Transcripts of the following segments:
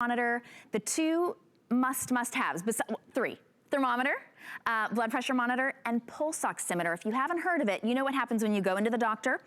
monitor, the two must-haves, three. Thermometer, blood pressure monitor, and pulse oximeter. If you haven't heard of it, you know what happens when you go into the doctor.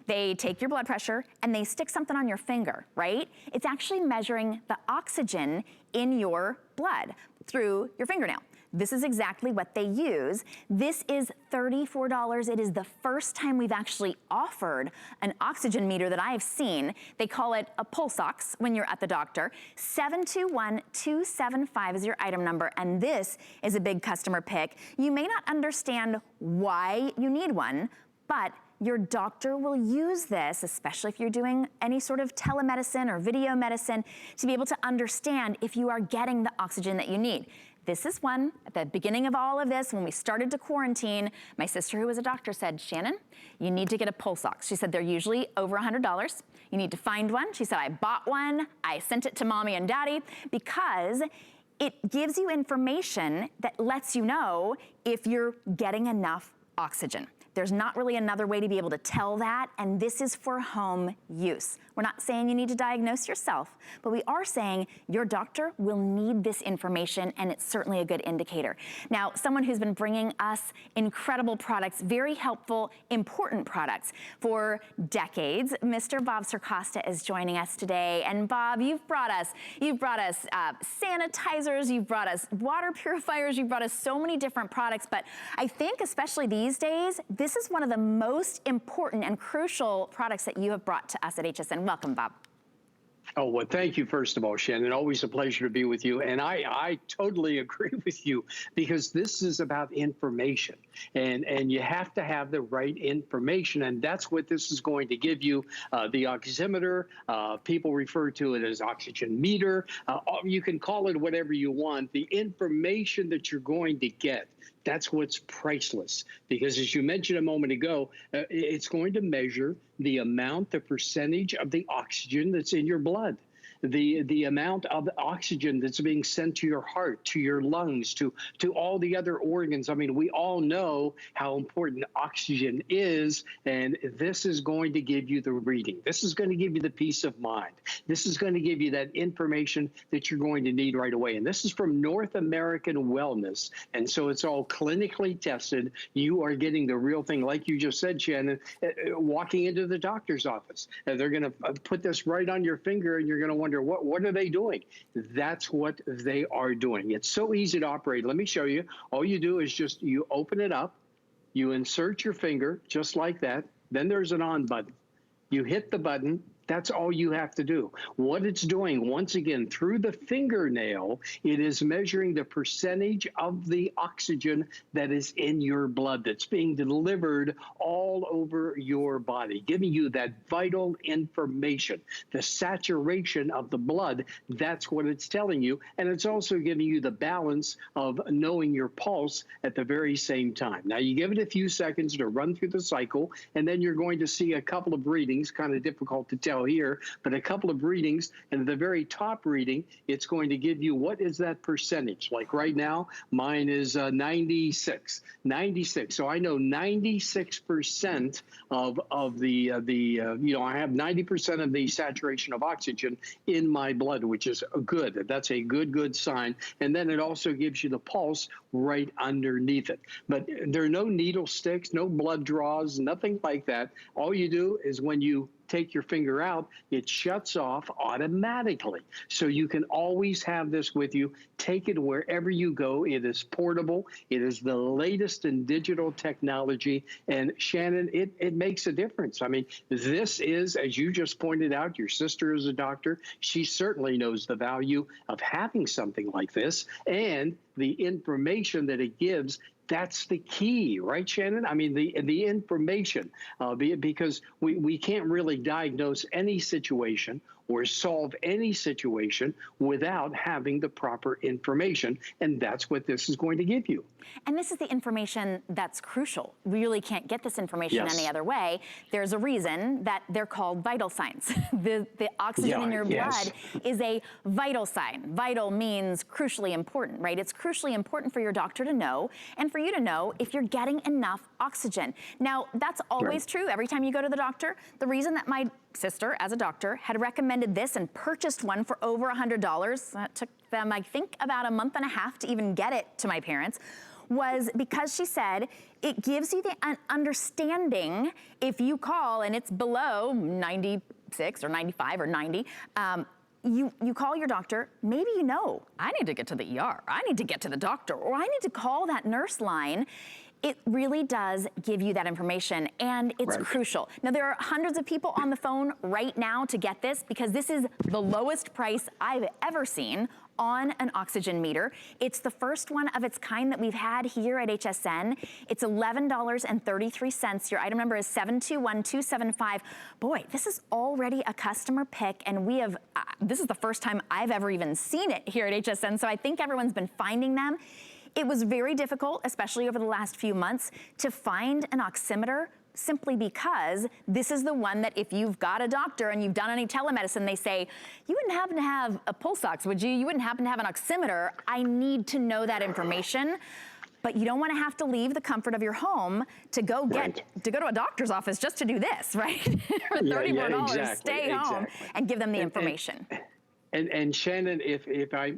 They take your blood pressure and they stick something on your finger, right? It's actually measuring the oxygen in your blood through your fingernail. This is exactly what they use. This is $34. It is the first time we've actually offered an oxygen meter that I have seen. They call it a pulse ox when you're at the doctor. 721-275 is your item number, and this is a big customer pick. You may not understand why you need one, but your doctor will use this, especially if you're doing any sort of telemedicine or video medicine, to be able to understand if you are getting the oxygen that you need. This is one, at the beginning of all of this, when we started to quarantine, my sister who was a doctor said, Shannon, you need to get a pulse ox. She said they're usually over $100. You need to find one. She said, I bought one. I sent it to mommy and daddy because it gives you information that lets you know if you're getting enough oxygen. There's not really another way to be able to tell that, and this is for home use. We're not saying you need to diagnose yourself, but we are saying your doctor will need this information, and it's certainly a good indicator. Now, someone who's been bringing us incredible products, very helpful, important products for decades, Mr. Bob Circosta is joining us today. And Bob, you've brought us sanitizers, you've brought us water purifiers, you've brought us so many different products, but I think especially these days, this is one of the most important and crucial products that you have brought to us at HSN. Welcome, Bob. Oh, well, thank you, first of all, Shannon. Always a pleasure to be with you. And I totally agree with you, because this is about information. And you have to have the right information. And that's what this is going to give you. The oximeter, people refer to it as oxygen meter. You can call it whatever you want. The information that you're going to get, that's what's priceless, because as you mentioned a moment ago, it's going to measure the amount, the percentage of the oxygen that's in your blood. The amount of oxygen that's being sent to your heart, to your lungs, to all the other organs. I mean, we all know how important oxygen is, and this is going to give you the reading. This is going to give you the peace of mind. This is going to give you that information that you're going to need right away. And this is from North American Wellness, and so it's all clinically tested. You are getting the real thing, like you just said, Shannon, walking into the doctor's office. They're going to put this right on your finger, and you're going to wonder, what are they doing? That's what they are doing. It's so easy to operate. Let me show you. All you do is just, you open it up, you insert your finger just like that. Then there's an on button. You hit the button. That's all you have to do. What it's doing, once again, through the fingernail, it is measuring the percentage of the oxygen that is in your blood, that's being delivered all over your body, giving you that vital information, the saturation of the blood. That's what it's telling you. And it's also giving you the balance of knowing your pulse at the very same time. Now, you give it a few seconds to run through the cycle, and then you're going to see a couple of readings, kind of difficult to tell here, but a couple of readings, and at the very top reading, it's going to give you what is that percentage. Like right now, mine is 96. So I know 96% of the you know, I have 90% of the saturation of oxygen in my blood, which is good. That's a good sign. And then it also gives you the pulse right underneath it. But there are no needle sticks, no blood draws, nothing like that. All you do is when you take your finger out, it shuts off automatically. So you can always have this with you. Take it wherever you go. It is portable. It is the latest in digital technology. And Shannon, it makes a difference. I mean, this is, as you just pointed out, your sister is a doctor. She certainly knows the value of having something like this, and the information that it gives. That's the key, right, Shannon? I mean, the information, because we can't really diagnose any situation or solve any situation without having the proper information, and that's what this is going to give you. And this is the information that's crucial. We really can't get this information any other way. There's a reason that they're called vital signs. The oxygen in your blood is a vital sign. Vital means crucially important, right? It's crucially important for your doctor to know, and for you to know if you're getting enough oxygen. Now, that's always true every time you go to the doctor. The reason that my sister, as a doctor, had recommended this and purchased one for over $100. That took them, I think, about a month and a half to even get it to my parents, was because she said it gives you the understanding if you call and it's below 96 or 95 or 90, you call your doctor, maybe you know, I need to get to the ER, I need to get to the doctor, or I need to call that nurse line. It really does give you that information, and it's crucial. Now, there are hundreds of people on the phone right now to get this because this is the lowest price I've ever seen on an oxygen meter. It's the first one of its kind that we've had here at HSN. It's $11.33. Your item number is 721275. Boy, this is already a customer pick, and we have, this is the first time I've ever even seen it here at HSN, so I think everyone's been finding them. It was very difficult, especially over the last few months, to find an oximeter simply because this is the one that if you've got a doctor and you've done any telemedicine, they say, you wouldn't happen to have a pulse ox, would you? You wouldn't happen to have an oximeter. I need to know that information. But you don't want to have to leave the comfort of your home to go to go to a doctor's office just to do this, right? For $34, stay home and give them the information. And Shannon, if I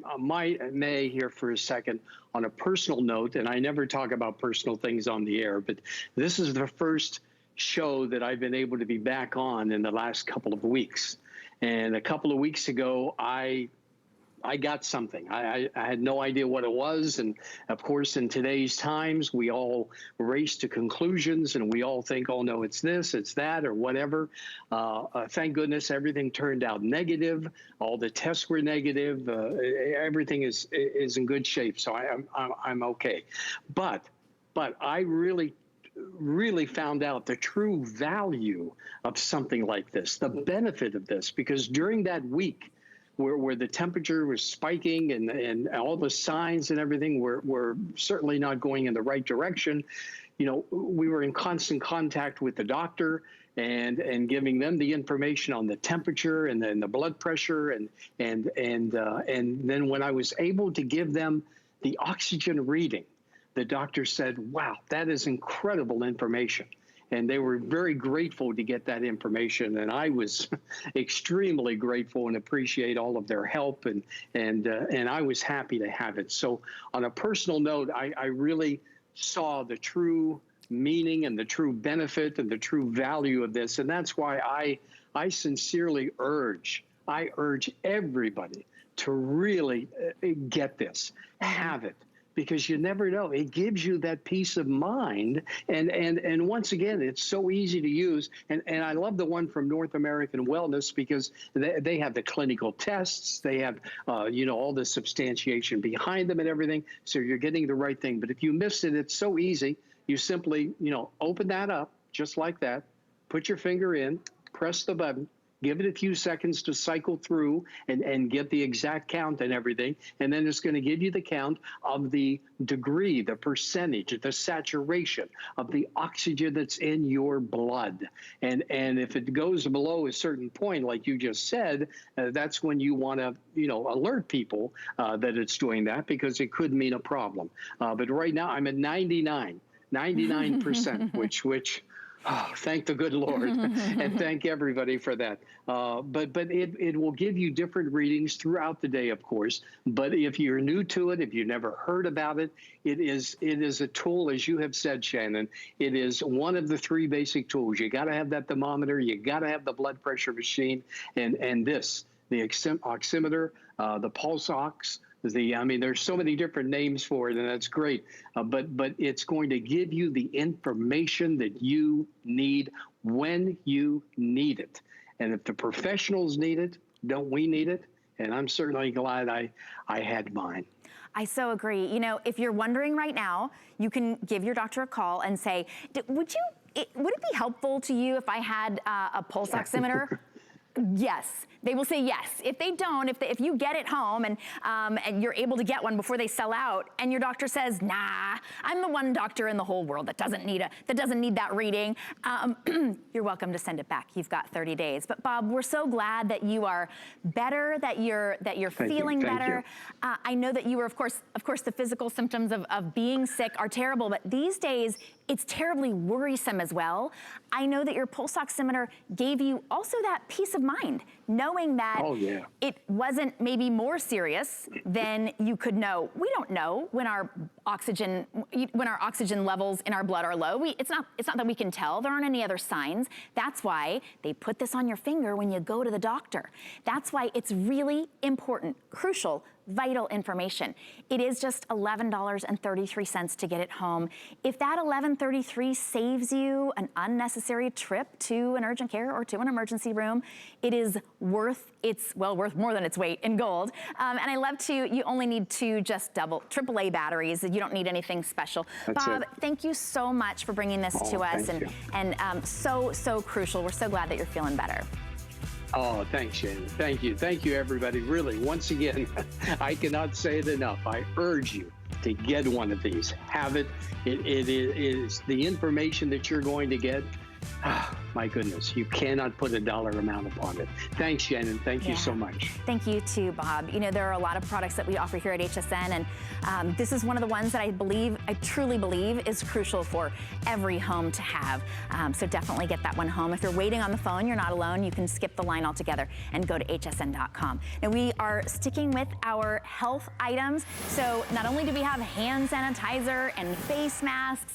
may here for a second, on a personal note, and I never talk about personal things on the air, but this is the first show that I've been able to be back on in the last couple of weeks. And a couple of weeks ago, I got something. I had no idea what it was. And of course, in today's times, we all race to conclusions and we all think, oh no, it's this, it's that, or whatever. Thank goodness everything turned out negative. All the tests were negative. Everything is in good shape. So I'm okay. But I really found out the true value of something like this, the benefit of this, because during that week, where the temperature was spiking and all the signs and everything were certainly not going in the right direction, you know, we were in constant contact with the doctor and giving them the information on the temperature and then the blood pressure and then when I was able to give them the oxygen reading, the doctor said, wow, that is incredible information. And they were very grateful to get that information, and I was extremely grateful and appreciate all of their help, and I was happy to have it. So, on a personal note, I really saw the true meaning and the true benefit and the true value of this, and that's why I sincerely urge everybody to really get this, have it. Because you never know. It gives you that peace of mind. And once again, it's so easy to use. And I love the one from North American Wellness because they have the clinical tests. They have, you know, all the substantiation behind them and everything. So you're getting the right thing. But if you miss it, it's so easy. You simply, you know, open that up just like that. Put your finger in, press the button. Give it a few seconds to cycle through and get the exact count and everything. And then it's going to give you the count of the degree, the percentage, the saturation of the oxygen that's in your blood. And if it goes below a certain point, like you just said, that's when you want to, you know, alert people that it's doing that because it could mean a problem. But right now I'm at 99%, which oh, thank the good Lord, and thank everybody for that. But it will give you different readings throughout the day, of course. But if you're new to it, if you never heard about it, it is a tool, as you have said, Shannon. It is one of the three basic tools. You got to have that thermometer, you got to have the blood pressure machine, and this, the oximeter, the pulse ox. I mean, there's so many different names for it, and that's great. But it's going to give you the information that you need when you need it. And if the professionals need it, don't we need it? And I'm certainly glad I had mine. I so agree. You know, if you're wondering right now, you can give your doctor a call and say, would it be helpful to you if I had a pulse oximeter? Yes, they will say yes. If they don't, if you get it home and you're able to get one before they sell out, and your doctor says, nah, I'm the one doctor in the whole world that doesn't need that reading, you're welcome to send it back. You've got 30 days. But Bob, we're so glad that you are better, that you're feeling better. I know that you were, of course, the physical symptoms of being sick are terrible, but these days it's terribly worrisome as well. I know that your pulse oximeter gave you also that peace of mind, knowing that it wasn't maybe more serious than you could know. We don't know when our oxygen levels in our blood are low. It's not that we can tell. There aren't any other signs. That's why they put this on your finger when you go to the doctor. That's why it's really important, crucial, vital information. It is just $11.33 to get it home. If that $11.33 saves you an unnecessary trip to an urgent care or to an emergency room, it is worth more than its weight in gold. And I love you only need two just AAA batteries. You don't need anything special. Bob, thank you so much for bringing this to us, and so crucial. We're so glad that you're feeling better. Oh, thanks, Shannon. Thank you. Thank you, everybody. Really, once again, I cannot say it enough. I urge you to get one of these. Have it. It is the information that you're going to get. My goodness, you cannot put a dollar amount upon it. Thanks, Shannon. Thank you so much. Thank you too, Bob. You know, there are a lot of products that we offer here at HSN, and this is one of the ones that I truly believe is crucial for every home to have. So definitely get that one home. If you're waiting on the phone, you're not alone. You can skip the line altogether and go to hsn.com. Now, we are sticking with our health items. So not only do we have hand sanitizer and face masks,